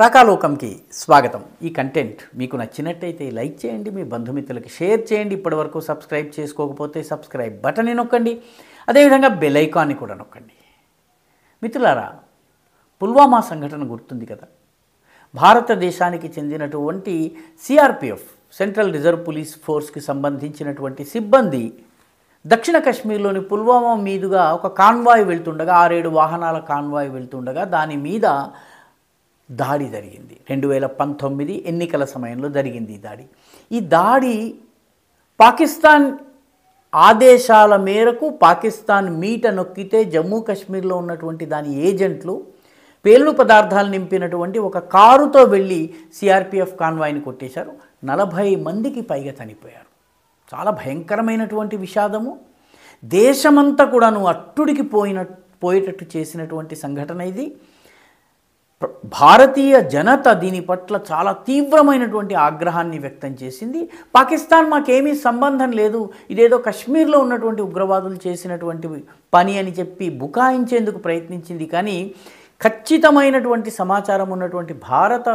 రాకాలోకంకి స్వాగతం. ఈ కంటెంట్ మీకు నచ్చినట్టయితే లైక్ చేయండి, మీ బంధుమిత్రులకి షేర్ చేయండి. ఇప్పటివరకు సబ్స్క్రైబ్ చేసుకోకపోతే సబ్స్క్రైబ్ బటన్ని నొక్కండి, అదేవిధంగా బెల్ ఐకాన్ని కూడా నొక్కండి. మిత్రులారా, పుల్వామా సంఘటన గుర్తుంది కదా. భారతదేశానికి చెందినటువంటి సిఆర్పిఎఫ్ సెంట్రల్ రిజర్వ్ పోలీస్ ఫోర్స్కి సంబంధించినటువంటి సిబ్బంది దక్షిణ కాశ్మీర్లోని పుల్వామా మీదుగా ఒక కాన్వాయ్ వెళ్తుండగా 6-7 వాహనాల కాన్వాయ్ వెళ్తుండగా దాని మీద దాడి జరిగింది. 2019 ఎన్నికల సమయంలో జరిగింది ఈ దాడి. పాకిస్తాన్ ఆదేశాల మేరకు పాకిస్తాన్ మీట నొక్కితే జమ్మూ కాశ్మీర్లో ఉన్నటువంటి దాని ఏజెంట్లు పేలుడు పదార్థాలు నింపినటువంటి ఒక కారుతో వెళ్ళి సిఆర్పిఎఫ్ కాన్వాయ్ని కొట్టేశారు. 40 మందికి పైగా చనిపోయారు. చాలా భయంకరమైనటువంటి విషాదము. దేశమంతా కూడాను అట్టుడికి పోయేటట్టు చేసినటువంటి సంఘటన ఇది. భారతీయ జనత దీని పట్ల చాలా తీవ్రమైనటువంటి ఆగ్రహాన్ని వ్యక్తం చేసింది. పాకిస్తాన్ మాకేమీ సంబంధం లేదు, ఇదేదో కశ్మీర్లో ఉన్నటువంటి ఉగ్రవాదులు చేసినటువంటి పని అని చెప్పి బుకాయించేందుకు ప్రయత్నించింది. కానీ ఖచ్చితమైనటువంటి సమాచారం ఉన్నటువంటి భారత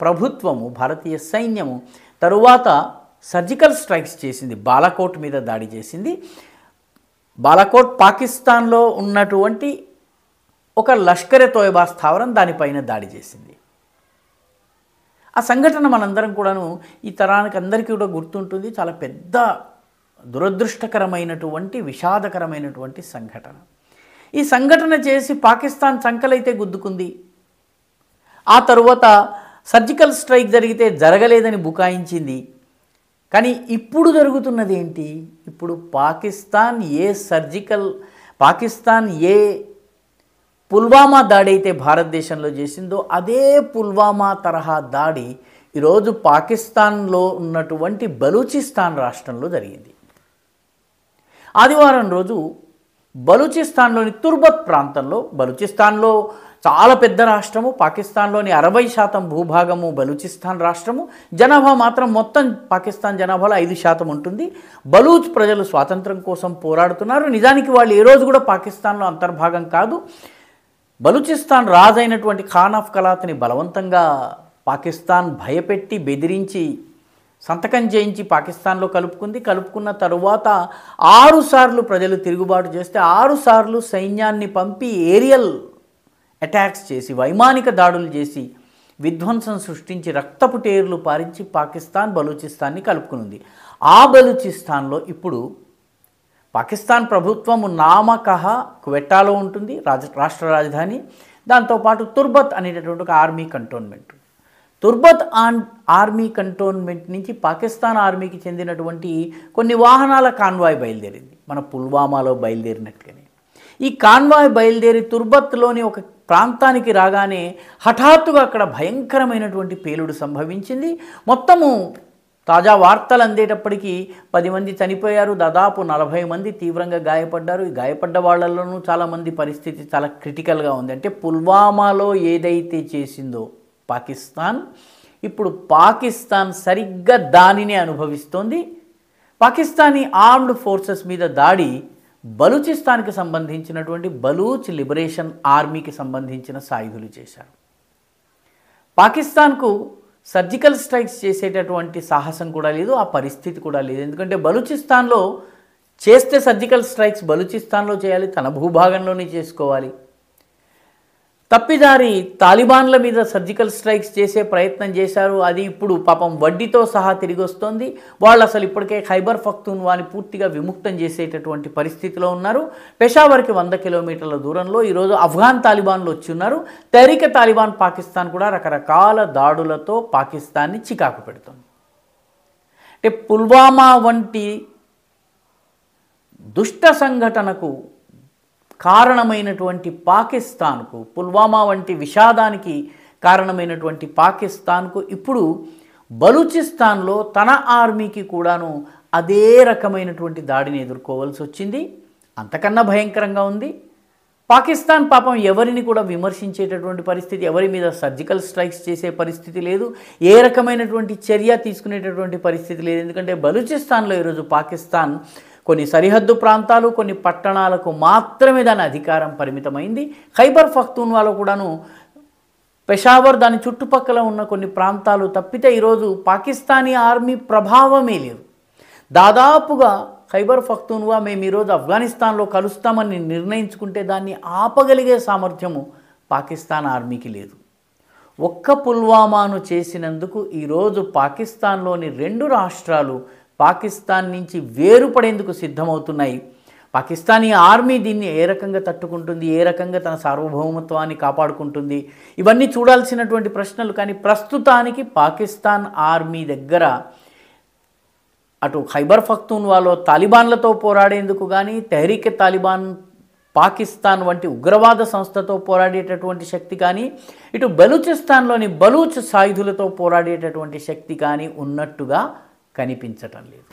ప్రభుత్వము, భారతీయ సైన్యము తరువాత సర్జికల్ స్ట్రైక్స్ చేసింది. బాలాకోట్ మీద దాడి చేసింది. బాలాకోట్ పాకిస్తాన్లో ఉన్నటువంటి ఒక లష్కరే తోయబా స్థావరం, దానిపైన దాడి చేసింది. ఆ సంఘటన మనందరం కూడాను ఈ తరానికి అందరికీ కూడా గుర్తుంటుంది. చాలా పెద్ద దురదృష్టకరమైనటువంటి విషాదకరమైనటువంటి సంఘటన. ఈ సంఘటన చేసి పాకిస్తాన్ సంకలైతే గుద్దుకుంది. ఆ తరువాత సర్జికల్ స్ట్రైక్ జరిగితే జరగలేదని బుకాయించింది. కానీ ఇప్పుడు జరుగుతున్నది ఏంటి? ఇప్పుడు పాకిస్తాన్ ఏ పుల్వామా దాడి అయితే భారతదేశంలో చేసిందో అదే పుల్వామా తరహా దాడి ఈరోజు పాకిస్తాన్లో ఉన్నటువంటి బలూచిస్తాన్ రాష్ట్రంలో జరిగింది. ఆదివారం రోజు బలూచిస్తాన్లోని తుర్బత్ ప్రాంతంలో, బలూచిస్తాన్లో చాలా పెద్ద రాష్ట్రము, పాకిస్తాన్లోని 60% భూభాగము బలూచిస్తాన్ రాష్ట్రము, జనాభా మాత్రం మొత్తం పాకిస్తాన్ జనాభాలో 5% ఉంటుంది. బలూచ్ ప్రజలు స్వాతంత్రం కోసం పోరాడుతున్నారు. నిజానికి వాళ్ళు ఏ రోజు కూడా పాకిస్తాన్లో అంతర్భాగం కాదు. బలూచిస్తాన్ రాజైనటువంటి ఖాన్ ఆఫ్ కలాత్ని బలవంతంగా పాకిస్తాన్ భయపెట్టి బెదిరించి సంతకం చేయించి పాకిస్తాన్లో కలుపుకున్న తరువాత 6 సార్లు ప్రజలు తిరుగుబాటు చేస్తే 6 సార్లు సైన్యాన్ని పంపి ఏరియల్ అటాక్స్ చేసి, వైమానిక దాడులు చేసి, విధ్వంసం సృష్టించి, రక్తపు టేర్లు పారించి పాకిస్తాన్ బలూచిస్తాన్ని కలుపుకునుంది. ఆ బలూచిస్తాన్లో ఇప్పుడు పాకిస్తాన్ ప్రభుత్వము నామకహ క్వెట్టాలో ఉంటుంది, రాష్ట్ర రాజధాని. దాంతోపాటు తుర్బత్ అనేటటువంటి ఒక ఆర్మీ కంటోన్మెంట్. తుర్బత్ ఆర్మీ కంటోన్మెంట్ నుంచి పాకిస్తాన్ ఆర్మీకి చెందినటువంటి కొన్ని వాహనాల కాన్వాయ్ బయలుదేరింది, మన పుల్వామాలో బయలుదేరినట్లుగానే. ఈ కాన్వాయ్ బయలుదేరి తుర్బత్లోని ఒక ప్రాంతానికి రాగానే హఠాత్తుగా అక్కడ భయంకరమైనటువంటి పేలుడు సంభవించింది. మొత్తము తాజా వార్తలు అందేటప్పటికీ 10 మంది చనిపోయారు, దాదాపు 40 మంది తీవ్రంగా గాయపడ్డారు. ఈ గాయపడ్డ వాళ్ళల్లోనూ చాలామంది పరిస్థితి చాలా క్రిటికల్గా ఉంది. అంటే పుల్వామాలో ఏదైతే చేసిందో పాకిస్తాన్, ఇప్పుడు పాకిస్తాన్ సరిగ్గా దానినే అనుభవిస్తోంది. పాకిస్తానీ ఆర్మ్డ్ ఫోర్సెస్ మీద దాడి బలూచిస్తాన్కి సంబంధించినటువంటి బలూచ్ లిబరేషన్ ఆర్మీకి సంబంధించిన సాయుధులు చేశారు. పాకిస్తాన్కు సర్జికల్ స్ట్రైక్స్ చేసేటటువంటి సాహసం కూడా లేదు, ఆ పరిస్థితి కూడా లేదు. ఎందుకంటే బలూచిస్తాన్లో చేస్తే సర్జికల్ స్ట్రైక్స్ బలూచిస్తాన్లో చేయాలి, తన భూభాగంలోనే చేసుకోవాలి. తప్పిదారి తాలిబాన్ల మీద సర్జికల్ స్ట్రైక్స్ చేసే ప్రయత్నం చేశారు. అది ఇప్పుడు పాపం వడ్డీతో సహా తిరిగి వస్తుంది. వాళ్ళు అసలు ఇప్పటికే ఖైబర్ పఖ్తూన్వాని పూర్తిగా విముక్తం చేసేటటువంటి పరిస్థితిలో ఉన్నారు. పెషావర్కి 100 కిలోమీటర్ల దూరంలో ఈరోజు అఫ్ఘాన్ తాలిబాన్లు వచ్చి ఉన్నారు. తహ్రీక్ తాలిబాన్ పాకిస్తాన్ కూడా రకరకాల దాడులతో పాకిస్తాన్ని చికాకు పెడుతుంది. అంటే పుల్వామా వంటి దుష్ట సంఘటనకు కారణమైనటువంటి పాకిస్తాన్కు, పుల్వామా వంటి విషాదానికి కారణమైనటువంటి పాకిస్తాన్కు ఇప్పుడు బలూచిస్తాన్లో తన ఆర్మీకి కూడాను అదే రకమైనటువంటి దాడిని ఎదుర్కోవాల్సి వచ్చింది. అంతకన్నా భయంకరంగా ఉంది. పాకిస్తాన్ పాపం ఎవరిని కూడా విమర్శించేటటువంటి పరిస్థితి, ఎవరి మీద సర్జికల్ స్ట్రైక్స్ చేసే పరిస్థితి లేదు, ఏ రకమైనటువంటి చర్య తీసుకునేటటువంటి పరిస్థితి లేదు. ఎందుకంటే బలూచిస్తాన్లో ఈరోజు పాకిస్తాన్ కొన్ని సరిహద్దు ప్రాంతాలు, కొన్ని పట్టణాలకు మాత్రమే దాని అధికారం పరిమితమైంది. ఖైబర్ పఖ్తూన్వాలో కూడాను పెషావర్ దాని చుట్టుపక్కల ఉన్న కొన్ని ప్రాంతాలు తప్పితే ఈరోజు పాకిస్తానీ ఆర్మీ ప్రభావమే లేదు. దాదాపుగా ఖైబర్ పఖ్తూన్వా మేము ఈరోజు ఆఫ్ఘనిస్తాన్లో కలుస్తామని నిర్ణయించుకుంటే దాన్ని ఆపగలిగే సామర్థ్యము పాకిస్తాన్ ఆర్మీకి లేదు. ఒక్క పుల్వామాను చేసినందుకు ఈరోజు పాకిస్తాన్లోని 2 రాష్ట్రాలు పాకిస్తాన్ నుంచి వేరుపడేందుకు సిద్ధమవుతున్నాయి. పాకిస్తానీ ఆర్మీ దీన్ని ఏ రకంగా తట్టుకుంటుంది, ఏ రకంగా తన సార్వభౌమత్వాన్ని కాపాడుకుంటుంది, ఇవన్నీ చూడాల్సినటువంటి ప్రశ్నలు. కానీ ప్రస్తుతానికి పాకిస్తాన్ ఆర్మీ దగ్గర అటు ఖైబర్ పఖ్తూన్వాలో తాలిబాన్లతో పోరాడేందుకు కానీ, తెహ్రీక్ తాలిబాన్ పాకిస్తాన్ వంటి ఉగ్రవాద సంస్థతో పోరాడేటటువంటి శక్తి కానీ, ఇటు బలూచిస్తాన్లోని బలూచ్ సాయుధులతో పోరాడేటటువంటి శక్తి కానీ ఉన్నట్టుగా కనిపించటం లేదు.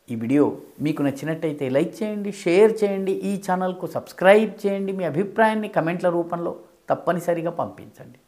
ఈ వీడియో మీకు నచ్చినట్టయితే లైక్ చేయండి, షేర్ చేయండి, ఈ ఛానల్కు సబ్స్క్రైబ్ చేయండి. మీ అభిప్రాయాన్ని కమెంట్ల రూపంలో తప్పనిసరిగా పంపించండి.